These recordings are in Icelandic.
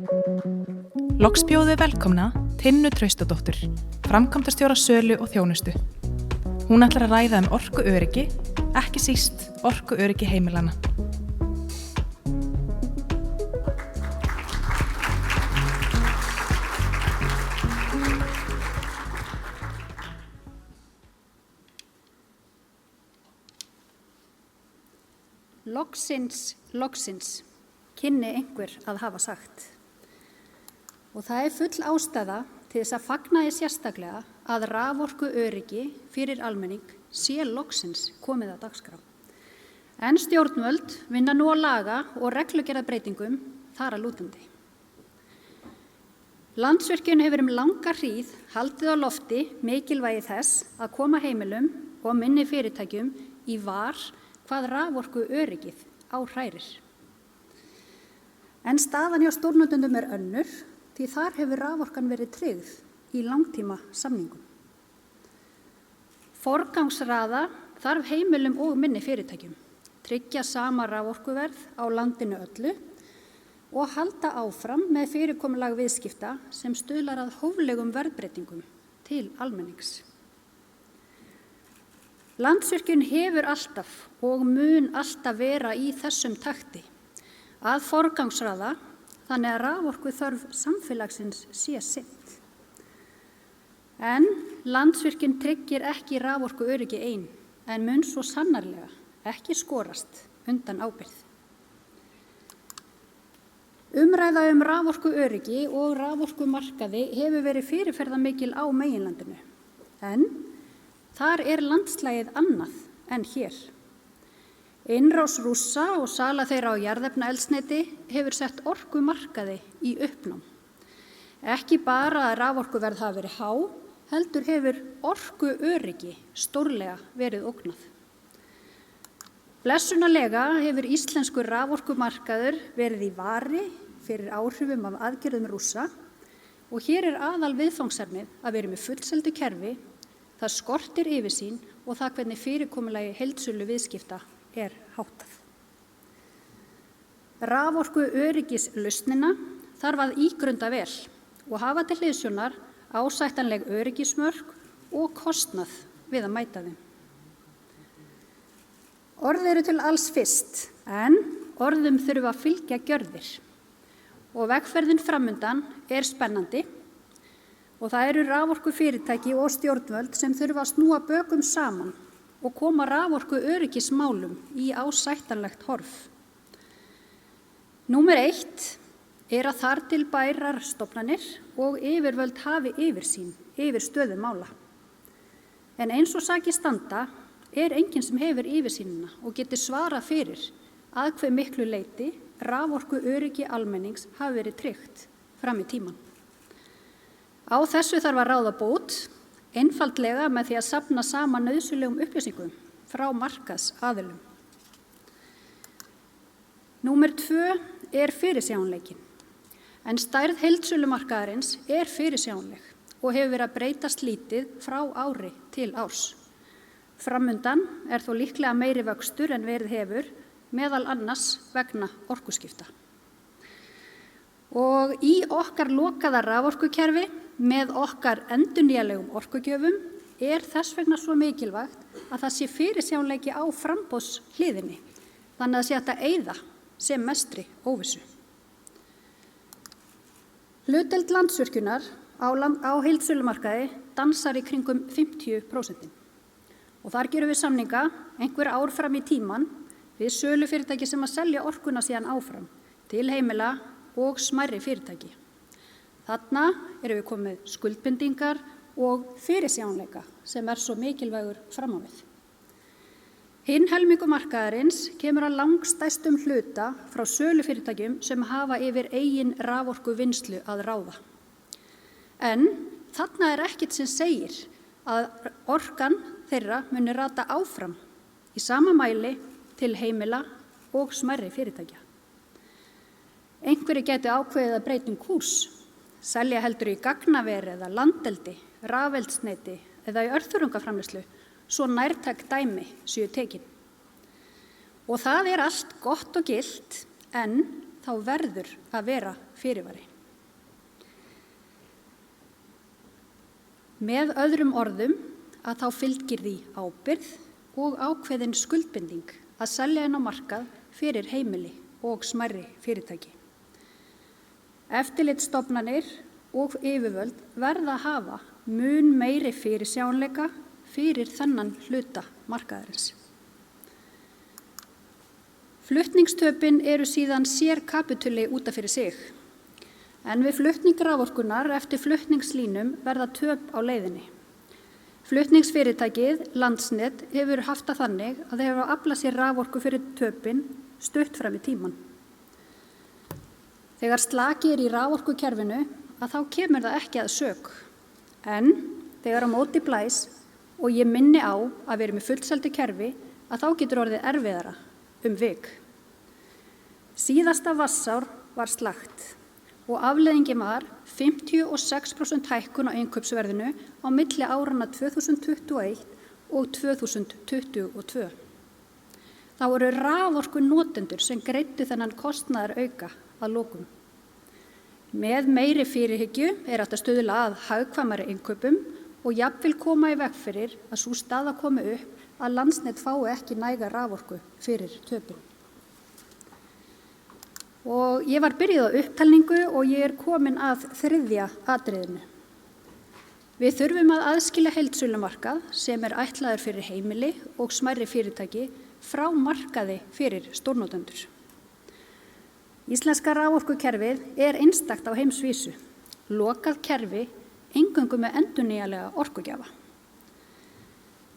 Loks bjóðu velkomna Tinnu Traustadóttur, framkvæmdastjóra sölu og þjónustu. Hún ætlar að ræða orkuöryggi, ekki síst orkuöryggi heimilanna. Loksins, kynni einhver að hafa sagt. Og það full ástæða til þess að fagna því sérstaklega að raforkuöryggi fyrir almenning sé loksins komið að dagskrá. En stjórnvöld vinna nú að laga og reglugerðarbreytingum þar að lútandi. Landsvirkjun hefur langa hríð haldið á lofti mikilvægi þess að koma heimilum og minni fyrirtækjum í var hvað raforkuöryggið á hrærir. En staðan hjá stórnotendum önnur, því þar hefur raforkan verið tryggð í langtíma samningum. Forgangsraða þarf heimilum og minni fyrirtækjum, tryggja sama raforkuverð á landinu öllu og halda áfram með fyrirkomulag viðskipta sem stuðlar að hóflegum verðbreytingum til almennings. Landsvirkjun hefur alltaf og mun alltaf vera í þessum takti að forgangsraða þannig að raforkuþörf samfélagsins sé sinnt. En Landsvirkjun tryggir ekki raforkuöryggi ein, en mun svo sannarlega ekki skorast undan ábyrgð. Umræða raforkuöryggi og raforkumarkaði hefur verið fyrirferðarmikil á meginlandinu, en þar landslagið annað en hér. Innrás Rússa og sala þeirra á jarðefnaeldsneyti hefur sett orkumarkaði í uppnám. Ekki bara að raforkuverð hafi verið há, heldur hefur orkuöryggi stórlega verið ógnað. Blessunarlega hefur íslenskur raforkumarkaður verið í vari fyrir áhrifum af aðgerðum Rússa og hér aðal viðfangsefnið að vera með fullseldu kerfi, það skortir yfirsýn og það hvernig fyrirkomulagi heildsölu viðskipta háttað. Raforkuöryggislausnina þarf að ígrunda vel og hafa til hliðsjónar ásættanleg öryggismörk og kostnað við að mæta þeim. Orð til alls fyrst, en orðum þurfa að fylgja gjörðir. Og vegferðin framundan spennandi og það raforkufyrirtæki og stjórnvöld sem þurfa að snúa bökum saman og koma raforkuöryggismálum í ásættanlegt horf. Númer 1 að þar til bærar stofnanir og yfirvöld hafi yfirsýn yfir stöðu mála. En eins og sakir standa enginn sem hefur yfirsýnina og getur svarað fyrir að hve miklu leyti raforkuöryggi almennings hafi verið tryggt fram í tímann. Á þessu þarf að ráða bót, einfaldlega með því að safna saman nauðsynlegum upplýsingum frá markaðsaðilum. Númer 2 fyrirsjáanleikinn, en stærð heildsölumarkaðarins fyrirsjáanleg og hefur verið að breytast lítið frá ári til árs. Framundan þó líklega meiri vöxtur en verið hefur, meðal annars vegna orkuskipta. Og í okkar lokaða raforkukerfi með okkar endurnýjanlegum orkugjöfum þess vegna svo mikilvægt að það sé fyrirsjáanleiki á framboðshliðinni, þannig að það sé hægt að eyða sem mestri óvissu. Hlutdeild Landsvirkjunar á heildsölumarkaði dansar í kringum 50%. Og þar gerum við samninga einhver ár fram í tímann við sölufyrirtæki sem að selja orkuna síðan áfram til heimila og smærri fyrirtæki. Þarna við komið skuldbindingar og fyrirsjáanleika sem svo mikilvægur fram á við. Hinn helmingur markaðarins kemur að langstærstum hluta frá sölufyrirtækjum sem hafa yfir eigin raforkuvinnslu að ráða. En þarna ekkert sem segir að orkan þeirra muni rata áfram í sama mæli til heimila og smærri fyrirtækja. Einhverjir gætu ákveðið að breyta kúrs, selja heldur í gagnaveri eða landeldi, rafeldsneyti eða í örþörungaframleiðslu, svo nærtæk dæmi séu tekin. Og það allt gott og gilt, en þá þá verður að vera fyrirvari. Með öðrum orðum að þá fylgir því ábyrgð og ákveðin skuldbinding að selja inn á markað fyrir heimili og smærri fyrirtæki. Eftirlitsstofnanir og yfirvöld verða að hafa mun meiri fyrirsjáanleika fyrir þennan hluta markaðarins. Flutningstöpin eru síðan sérkapítuli út af fyrir sig, en við flutning raforkunnar eftir flutningslínum verða töp á leiðinni. Flutningsfyrirtækið, Landsnet, hefur haft það þannig að þeir hefur aflað sér raforku fyrir töpin stutt fram í tíman. Þegar slaki í raforkukerfinu að þá kemur það ekki að sök, en þegar á móti blæs og ég minni á að við erum með fullseldu kerfi að þá getur orðið erfiðara vik. Síðasta vatnsár var slakt og afleiðingin var 56% hækkun á innkaupsverðinu á milli áranna 2021 og 2022. Þá eru raforkunotendur sem greiddu þennan kostnaðarauka að lokum. Með meiri fyrirhyggju er hægt að stuðla að hagkvæmari innkaupum og jafnvel koma í veg fyrir að sú staða komi upp að Landsnet fái ekki næga raforku fyrir töpin. Og ég var byrjuð á upptalningu og ég er komin að þriðja atriðinu. Við þurfum að aðskilja heildsölumarkað sem er ætlaður fyrir heimili og smærri fyrirtæki frá markaði fyrir stórnotendur. Íslenska raforkukerfið er einstakt á heimsvísu, lokað kerfi eingöngu með endurnýjanlega orkugjafa.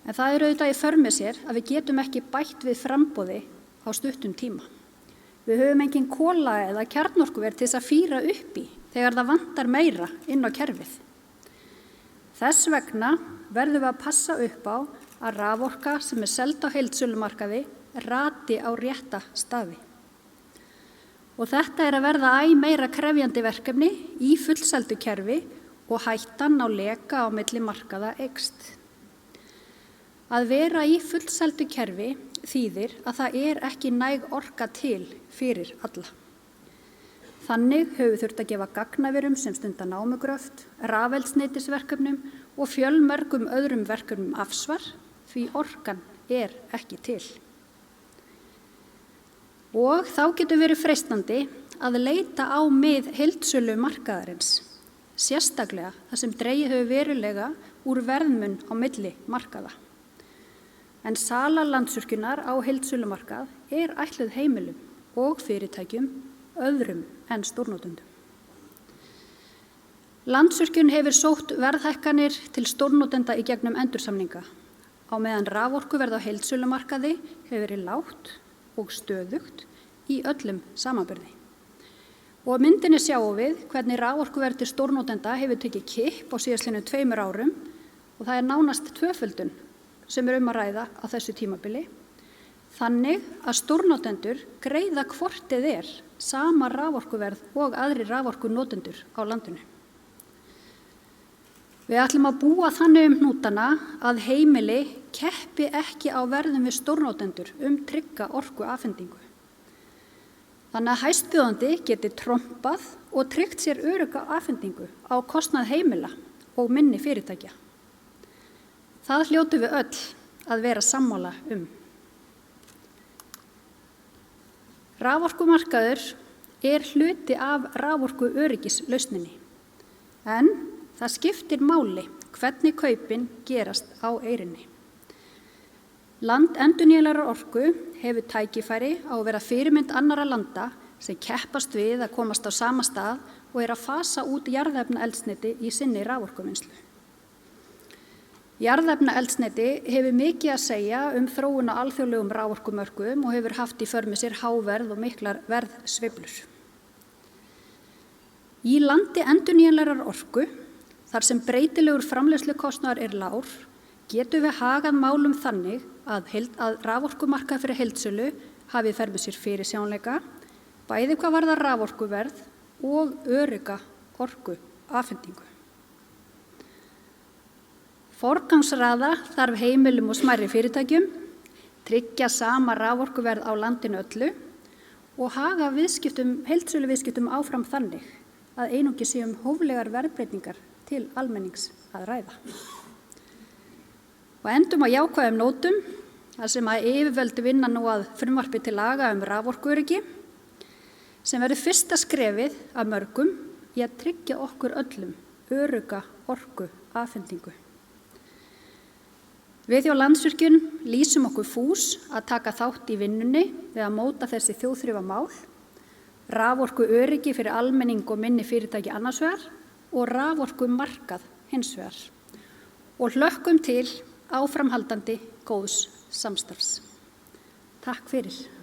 En það er auðvitað í för með sér að við getum ekki bætt við framboði á stuttum tíma. Við höfum engin kola eða kjarnorkuver til þess að fýra upp í þegar það vantar meira inn á kerfið. Þess vegna verðum við að passa upp á að raforka sem er seld á heildsölumarkaði rati á rétta staði. Og þetta er að verða æ meira krefjandi verkefni í fullseldu kerfi og hættan á leka á milli markaða eykst. Að vera í fullseldu kerfi þýðir að það er ekki næg orka til fyrir alla. Þannig höfum við þurft að gefa gagnaverum sem stunda námugröft, rafeldsneytisverkefnum og fjölmörgum öðrum verkefnum afsvar því orkan er ekki til. Og þá getur verið freistandi að leita á mið heildsölu markaðarins, sérstaklega þar sem dregið hefur verulega úr verðmun á milli markaða. En sala Landsvirkjunar á heildsölumarkað er ætluð heimilum og fyrirtækjum öðrum en stórnotendum. Landsvirkjun hefur sótt verðhækkanir til stórnotenda í gegnum endursamninga, á meðan raforkuverð á heildsölumarkaði hefur verið lágt og stöðugt í öllum samanburði. Og á myndinni sjáum við hvernig raforkuverð til stórnotenda hefur tekið kipp á síðastliðnum 2 árum og það er nánast tvöföldun sem er að ræða á þessu tímabili, þannig að stórnotendur greiða hvort eð er sama raforkuverð og aðrir raforkunotendur á landinu. Við ætlum að búa þannig hnútana að heimili keppi ekki á verðum við stórnotendur trygga orkuafhendingu. Þannig að hæstbjóðandi geti trompað og tryggt sér örugga afhendingu á kostnað heimila og minni fyrirtækja. Það hljótum við öll að vera sammála Raforkumarkaður er hluti af raforkuöryggislausninni, en það skiptir máli hvernig kaupin gerast á eyrinni. Land endurnýjanlegrar orku hefur tækifæri á að vera fyrirmynd annarra landa sem keppast við að komast á sama stað og er að fasa út jarðefnaeldsneyti í sinni raforkuvinnslu. Jarðefnaeldsneyti hefur mikið að segja þróun á alþjóðlegum raforkumörkuðum og hefur haft í för með sér háverð og miklar verðsveiflur. Í landi endurnýjanlegrar orku, þar sem breytilegur framleiðslukostnaður er lágur, getum við hagað málum þannig að raforkumarkað fyrir heildsölu hafi í för með sér fyrirsjáanleika, bæði hvað varðar raforkuverð og örugga orkuafhendingu. Forgangsraða þarf heimilum og smærri fyrirtækjum, tryggja sama raforkuverð á landinu öllu og haga heildsöluviðskiptum áfram þannig að einungis sé hóflegar verðbreytingar til almennings að ræða. Og endum á jákvæðum nótum, þar sem að yfirvöld vinna nú að frumvarpi til laga raforkuöryggi, sem verður fyrsta skrefið af mörgum í að tryggja okkur öllum örugga orku afhendingu. Við hjá Landsvirkjun lýsum okkur fús að taka þátt í vinnunni við að móta þessi þjóðþrifamál, raforkuöryggi fyrir almenning og minni fyrirtæki annars vegar og raforkumarkað hins vegar. Og hlökkum til áframhaldandi góðs samstarfs. Takk fyrir.